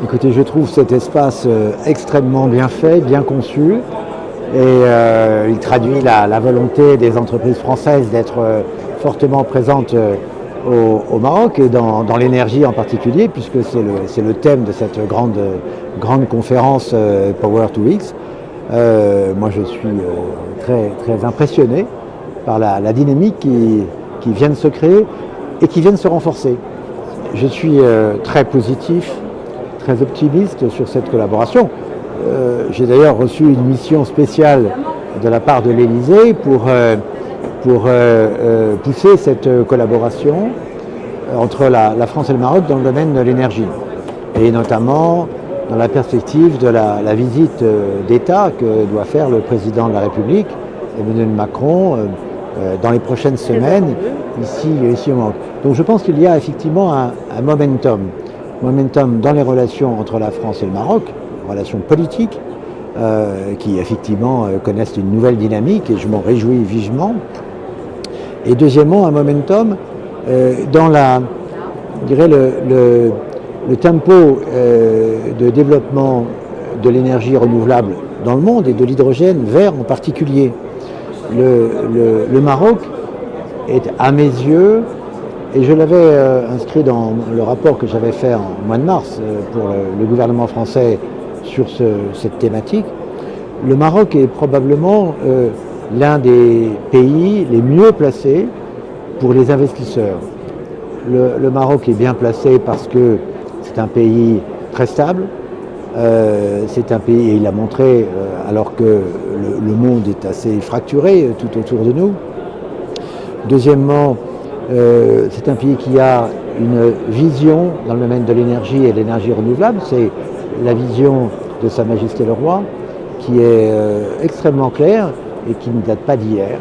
Écoutez, je trouve cet espace extrêmement bien fait, bien conçu, et il traduit la volonté des entreprises françaises d'être fortement présentes au Maroc et dans l'énergie en particulier, puisque c'est le thème de cette grande conférence Power to X. Moi, je suis très impressionné par la dynamique qui vient de se créer et qui vient de se renforcer. Je suis très positif, très optimiste sur cette collaboration. J'ai d'ailleurs reçu une mission spéciale de la part de l'Élysée pour pousser cette collaboration entre la France et le Maroc dans le domaine de l'énergie, et notamment dans la perspective de la visite d'État que doit faire le président de la République, Emmanuel Macron, dans les prochaines semaines, ici au Maroc. Donc je pense qu'il y a effectivement un momentum dans les relations entre la France et le Maroc, relations politiques, qui effectivement connaissent une nouvelle dynamique, et je m'en réjouis vivement. Et deuxièmement, un momentum dans le tempo de développement de l'énergie renouvelable dans le monde, et de l'hydrogène vert en particulier. Le Maroc est, à mes yeux, et je l'avais inscrit dans le rapport que j'avais fait en mois de mars pour le gouvernement français sur cette thématique, le Maroc est probablement l'un des pays les mieux placés pour les investisseurs. Le Maroc est bien placé parce que c'est un pays très stable, c'est un pays, et il a montré, alors que le monde est assez fracturé tout autour de nous. Deuxièmement, c'est un pays qui a une vision dans le domaine de l'énergie et de l'énergie renouvelable. C'est la vision de Sa Majesté le Roi, qui est extrêmement claire et qui ne date pas d'hier.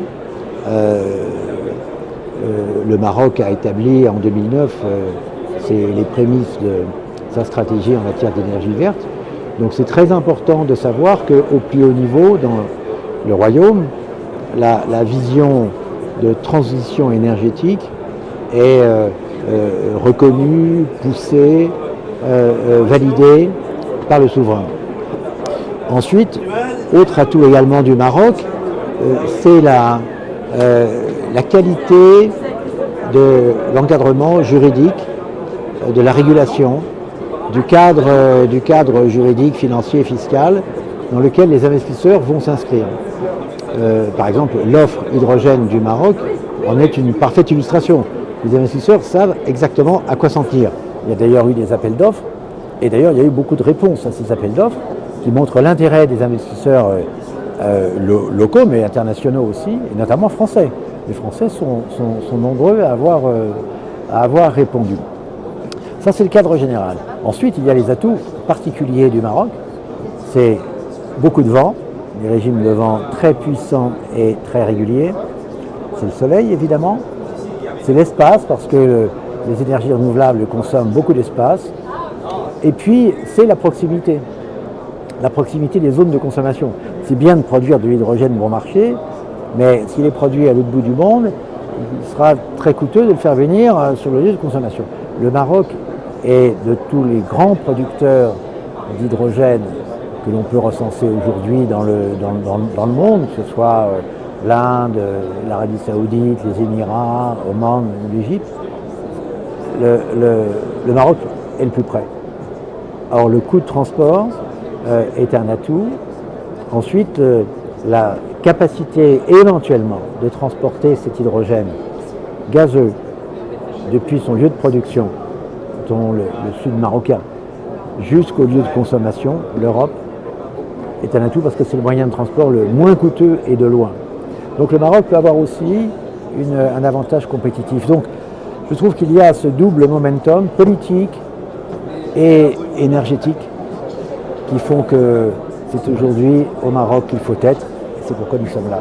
Le Maroc a établi en 2009 les prémices de sa stratégie en matière d'énergie verte. Donc c'est très important de savoir qu'au plus haut niveau, dans le royaume, la vision de transition énergétique est reconnue, poussée, validée par le souverain. Ensuite, autre atout également du Maroc, c'est la qualité de l'encadrement juridique, de la régulation, du cadre juridique, financier et fiscal dans lequel les investisseurs vont s'inscrire. Par exemple, l'offre hydrogène du Maroc en est une parfaite illustration. Les investisseurs savent exactement à quoi s'en tenir. Il y a d'ailleurs eu des appels d'offres, et d'ailleurs il y a eu beaucoup de réponses à ces appels d'offres qui montrent l'intérêt des investisseurs locaux, mais internationaux aussi, et notamment français. Les Français sont nombreux à avoir répondu. Ça, c'est le cadre général. Ensuite, il y a les atouts particuliers du Maroc. C'est beaucoup de vent, des régimes de vent très puissants et très réguliers. C'est le soleil, évidemment. C'est l'espace, parce que les énergies renouvelables consomment beaucoup d'espace. Et puis, c'est la proximité des zones de consommation. C'est bien de produire de l'hydrogène bon marché, mais s'il est produit à l'autre bout du monde, il sera très coûteux de le faire venir sur le lieu de consommation. Le Maroc est, de tous les grands producteurs d'hydrogène que l'on peut recenser aujourd'hui dans le monde, que ce soit l'Inde, l'Arabie Saoudite, les Émirats, Oman ou l'Égypte, le Maroc est le plus près. Alors le coût de transport est un atout. Ensuite, la capacité éventuellement de transporter cet hydrogène gazeux depuis son lieu de production, dont le sud marocain, jusqu'au lieu de consommation, l'Europe, est un atout parce que c'est le moyen de transport le moins coûteux et de loin. Donc le Maroc peut avoir aussi un avantage compétitif. Donc je trouve qu'il y a ce double momentum politique et énergétique qui font que c'est aujourd'hui au Maroc qu'il faut être. C'est pourquoi nous sommes là.